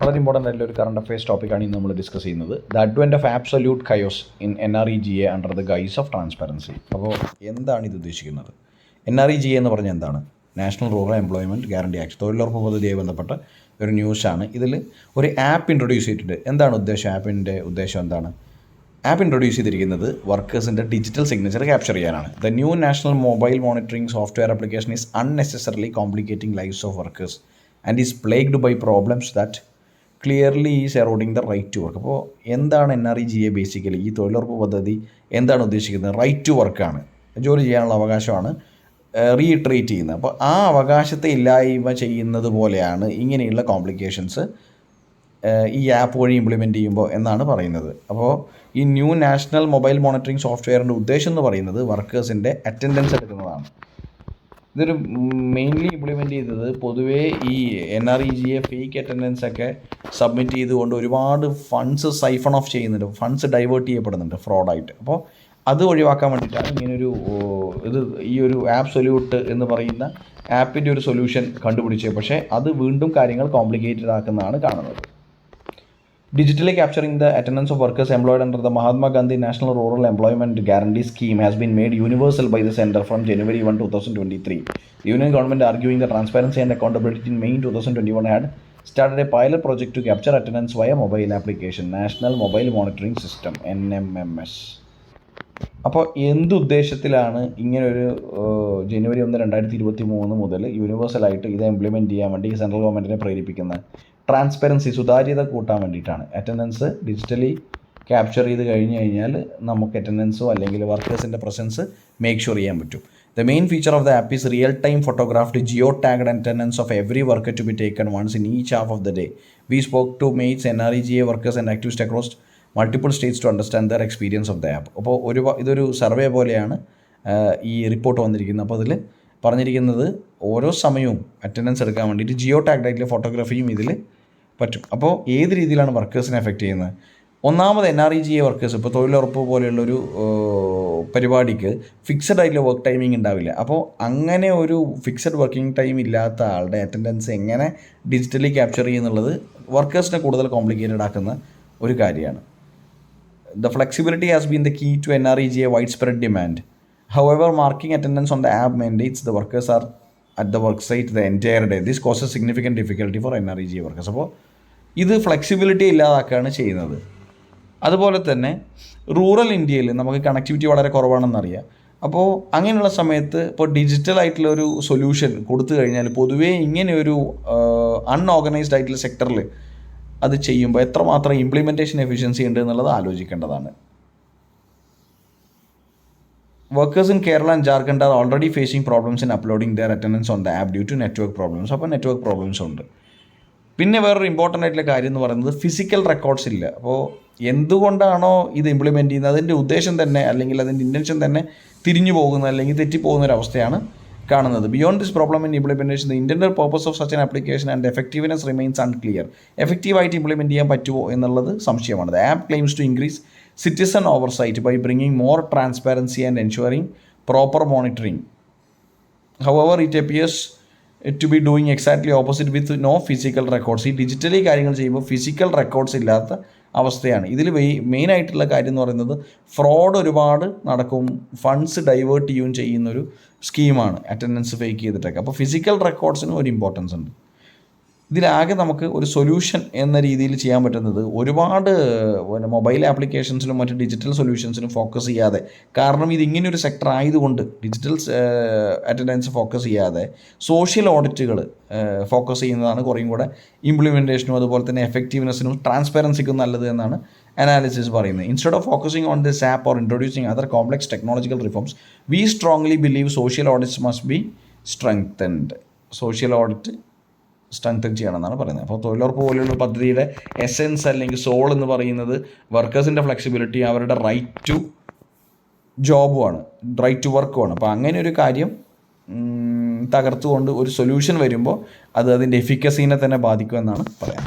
വളരെ ഇമ്പോർട്ടൻ്റ് ആയിട്ടുള്ള ഒരു കറണ്ട് അഫയേഴ്സ് ടോപ്പിക്കാണ് ഇന്ന് നമ്മൾ ഡിസ്കസ് ചെയ്യുന്നത്. The advent of absolute chaos in NREGA under the guise of transparency. അപ്പോൾ എന്താണ് ഇത് ഉദ്ദേശിക്കുന്നത്? NREGA എന്ന് പറഞ്ഞാൽ എന്താണ്? National rural employment guarantee act, തൊഴിലുറപ്പ് പദ്ധതിയുമായി ബന്ധപ്പെട്ട ഒരു ന്യൂസാണ്. ഇതിൽ ഒരു ആപ്പ് ഇൻട്രൊഡ്യൂസ് ചെയ്തിട്ടുണ്ട്. എന്താണ് ഉദ്ദേശം? ആപ്പിൻ്റെ ഉദ്ദേശം എന്താണ്? ആപ്പ് ഇൻട്രൊഡ്യൂസ് ചെയ്തിരിക്കുന്നത് വർക്കേഴ്സിൻ്റെ ഡിജിറ്റൽ സിഗ്നേച്ചർ ക്യാപ്ചർ ചെയ്യാനാണ്. The new national mobile monitoring software application is unnecessarily complicating lifes of workers and is plagued by problems that clearly is eroding the right to work. അപ്പോൾ എന്താണ് NREGA? Basically ഈ തൊഴിലുറപ്പ് പദ്ധതി എന്താണ് ഉദ്ദേശിക്കുന്നത്? Right to വർക്കാണ്, ജോലി ചെയ്യാനുള്ള അവകാശമാണ് റീഇട്രേറ്റ് ചെയ്യുന്നത്. അപ്പോൾ ആ അവകാശത്തെ ഇല്ലായ്മ ചെയ്യുന്നത് പോലെയാണ് ഇങ്ങനെയുള്ള കോംപ്ലിക്കേഷൻസ് ഈ ആപ്പ് വഴി ഇംപ്ലിമെൻറ്റ് ചെയ്യുമ്പോൾ എന്നാണ് പറയുന്നത്. അപ്പോൾ ഈ ന്യൂ നാഷണൽ മൊബൈൽ മോണിറ്ററിംഗ് സോഫ്റ്റ്വെയറിൻ്റെ ഉദ്ദേശം എന്ന് പറയുന്നത് വർക്കേഴ്സിൻ്റെ അറ്റൻഡൻസ് എടുക്കുന്നതാണ്. ഇതൊരു മെയിൻലി ഇംപ്ലിമെൻറ്റ് ചെയ്തത് പൊതുവേ ഈ NREGA ഫേക്ക് അറ്റൻഡൻസ് ഒക്കെ സബ്മിറ്റ് ചെയ്തുകൊണ്ട് ഒരുപാട് ഫണ്ട്സ് സൈഫൺ ഓഫ് ചെയ്യുന്നുണ്ട്, ഫണ്ട്സ് ഡൈവേർട്ട് ചെയ്യപ്പെടുന്നുണ്ട് ഫ്രോഡായിട്ട്. അപ്പോൾ അത് ഒഴിവാക്കാൻ വേണ്ടിയിട്ടാണ് ഇങ്ങനൊരു ഈ ഒരു ആബ്സൊല്യൂട്ട് എന്ന് പറയുന്ന ആപ്പിൻ്റെ ഒരു സൊല്യൂഷൻ കണ്ടുപിടിച്ചത്. പക്ഷേ അത് വീണ്ടും കാര്യങ്ങൾ കോംപ്ലിക്കേറ്റഡ് ആക്കുന്നതാണ് കാണുന്നത്. Digitally capturing the attendance of workers employed under the Mahatma Gandhi National Rural Employment Guarantee Scheme has been made universal by the Centre from January 1, 2023. The Union Government, arguing the transparency and accountability in May 2021, had started a pilot project to capture attendance via mobile application, National Mobile Monitoring System, NMMS. അപ്പോൾ എന്തുദ്ദേശത്തിലാണ് ഇങ്ങനൊരു ജനുവരി 1, 2023 മുതൽ യൂണിവേഴ്സലായിട്ട് ഇത് implement ചെയ്യാൻ വേണ്ടി central ഗവൺമെൻറ്റിനെ പ്രേരിപ്പിക്കുന്നത്? Transparency, സുതാര്യത കൂട്ടാൻ വേണ്ടിയിട്ടാണ്. അറ്റൻഡൻസ് ഡിജിറ്റലി ക്യാപ്ചർ ചെയ്ത് കഴിഞ്ഞാൽ നമുക്ക് അറ്റൻഡൻസോ അല്ലെങ്കിൽ വർക്കേഴ്സിൻ്റെ പ്രസൻസ് മേക്ക് ഷുവർ ചെയ്യാൻ പറ്റും. The main feature of the app is real-time photographed geo-tagged attendance of every worker to be taken once in each half of the day. We spoke to mates, NREGA workers and activists across multiple states to understand their experience of the app. അപ്പോൾ ഇതൊരു survey പോലെയാണ് ഈ report വന്നിരിക്കുന്നത്. അപ്പോൾ അതിൽ പറഞ്ഞിരിക്കുന്നത് ഓരോ സമയവും അറ്റൻഡൻസ് എടുക്കാൻ വേണ്ടിയിട്ട് ജിയോ-ടാഗ്ഡ് ആയിട്ടുള്ള ഫോട്ടോഗ്രാഫിയും ഇതിൽ പറ്റും. അപ്പോൾ ഏത് രീതിയിലാണ് വർക്കേഴ്സിനെ എഫക്റ്റ് ചെയ്യുന്നത്? ഒന്നാമത് NREGA വർക്കേഴ്സ് ഇപ്പോൾ തൊഴിലുറപ്പ് പോലെയുള്ളൊരു പരിപാടിക്ക് ഫിക്സഡ് ആയിട്ടുള്ള വർക്ക് ടൈമിംഗ് ഉണ്ടാവില്ല. അപ്പോൾ അങ്ങനെ ഒരു ഫിക്സഡ് വർക്കിംഗ് ടൈം ഇല്ലാത്ത ആളുടെ അറ്റൻഡൻസ് എങ്ങനെ ഡിജിറ്റലി ക്യാപ്ചർ ചെയ്യുന്നുള്ളത് വർക്കേഴ്സിനെ കൂടുതൽ കോംപ്ലിക്കേറ്റഡ് ആക്കുന്ന ഒരു കാര്യമാണ്. The flexibility has been the key to NREGA widespread demand. However, marking attendance on the app mandates the workers are at the work site the entire day. This causes significant difficulty for NREGA workers. അപ്പോൾ ഇത് flexibility ഇല്ലാതാക്കുകയാണ് ചെയ്യുന്നത്. അതുപോലെ തന്നെ rural ഇന്ത്യയിൽ നമുക്ക് connectivity വളരെ കുറവാണെന്നറിയാം. അപ്പോൾ അങ്ങനെയുള്ള സമയത്ത് ഇപ്പോൾ ഡിജിറ്റലായിട്ടുള്ളൊരു സൊല്യൂഷൻ കൊടുത്തു കഴിഞ്ഞാൽ പൊതുവേ ഇങ്ങനെയൊരു അൺഓർഗനൈസ്ഡ് ആയിട്ടുള്ള സെക്ടറിൽ അത് ചെയ്യുമ്പോൾ എത്രമാത്രം ഇംപ്ലിമെൻറ്റേഷൻ എഫിഷ്യൻസി ഉണ്ട് എന്നുള്ളത് ആലോചിക്കേണ്ടതാണ്. Workers in Kerala and Jharkhand are already facing problems in uploading their attendance on the app due to network problems. അപ്പോൾ നെറ്റ്വർക്ക് പ്രോബ്ലംസ് ഉണ്ട്. പിന്നെ വേറൊരു ഇമ്പോർട്ടൻ്റ് ആയിട്ടുള്ള കാര്യം എന്ന് പറയുന്നത് ഫിസിക്കൽ റെക്കോർഡ്സ് ഇല്ല. അപ്പോൾ എന്തുകൊണ്ടാണോ ഇത് ഇംപ്ലിമെൻറ്റ് ചെയ്യുന്നത് അതിൻ്റെ ഉദ്ദേശം തന്നെ അല്ലെങ്കിൽ അതിൻ്റെ ഇൻറ്റൻഷൻ തന്നെ തിരിഞ്ഞു പോകുന്ന അല്ലെങ്കിൽ തെറ്റിപ്പോകുന്ന ഒരു അവസ്ഥയാണ് കാണുന്നത്. Beyond this problem in implementation the intended purpose of such an application and effectiveness remains unclear. എഫക്റ്റീവായിട്ട് ഇംപ്ലിമെൻറ്റ് ചെയ്യാൻ പറ്റുമോ എന്നുള്ളത് സംശയമാണ്. The app claims to increase citizen oversight by bringing more transparency and ensuring proper monitoring. However, it appears to be doing exactly opposite with no physical records. ഈ digitally കാര്യങ്ങൾ ചെയ്യുമ്പോൾ physical records ഇല്ലാത്ത അവസ്ഥയാണ്. ഇതിൽ മെയിനായിട്ടുള്ള കാര്യം എന്ന് പറയുന്നത് ഫ്രോഡ് ഒരുപാട് നടക്കും, ഫണ്ട്സ് ഡൈവേർട്ട് ചെയ്യുകയും ചെയ്യുന്നൊരു സ്കീമാണ് അറ്റൻഡൻസ് ഫേക്ക് ചെയ്തിട്ടൊക്കെ. അപ്പോൾ ഫിസിക്കൽ റെക്കോർഡ്സിനും ഒരു ഇമ്പോർട്ടൻസ് ഉണ്ട്. ഇതിലാകെ നമുക്ക് ഒരു സൊല്യൂഷൻ എന്ന രീതിയിൽ ചെയ്യാൻ പറ്റുന്നത് ഒരുപാട് മൊബൈൽ ആപ്ലിക്കേഷൻസിലും മറ്റ് ഡിജിറ്റൽ സൊല്യൂഷൻസിനും ഫോക്കസ് ചെയ്യാതെ, കാരണം ഇതിങ്ങനെയൊരു സെക്ടർ ആയതുകൊണ്ട് ഡിജിറ്റൽ അറ്റൻഡൻസ് ഫോക്കസ് ചെയ്യാതെ സോഷ്യൽ ഓഡിറ്റുകൾ ഫോക്കസ് ചെയ്യുന്നതാണ് കുറേയും കൂടെ ഇംപ്ലിമെൻറ്റേഷനും അതുപോലെ തന്നെ എഫക്റ്റീവ്നെസ്സിനും ട്രാൻസ്പെറൻസിക്കും നല്ലത് എന്നാണ് അനാലിസിസ് പറയുന്നത്. Instead of focusing on this app or introducing other complex technological reforms V strongly believe social audits must be strengthened. Social audit strengthen ചെയ്യണമെന്നാണ് പറയുന്നത്. അപ്പോൾ തൊഴിലുറപ്പ് പോലെയുള്ള പദ്ധതിയുടെ എസെൻസ് അല്ലെങ്കിൽ സോൾ എന്ന് പറയുന്നത് വർക്കേഴ്സിൻ്റെ ഫ്ലെക്സിബിലിറ്റി, അവരുടെ റൈറ്റ് ടു ജോബുമാണ്, റൈറ്റ് ടു വർക്കുമാണ്. അപ്പോൾ അങ്ങനെ ഒരു കാര്യം തകർത്തുകൊണ്ട് ഒരു സൊല്യൂഷൻ വരുമ്പോൾ അത് അതിൻ്റെ എഫിക്കസീനെ തന്നെ ബാധിക്കുമെന്നാണ് പറയാൻ.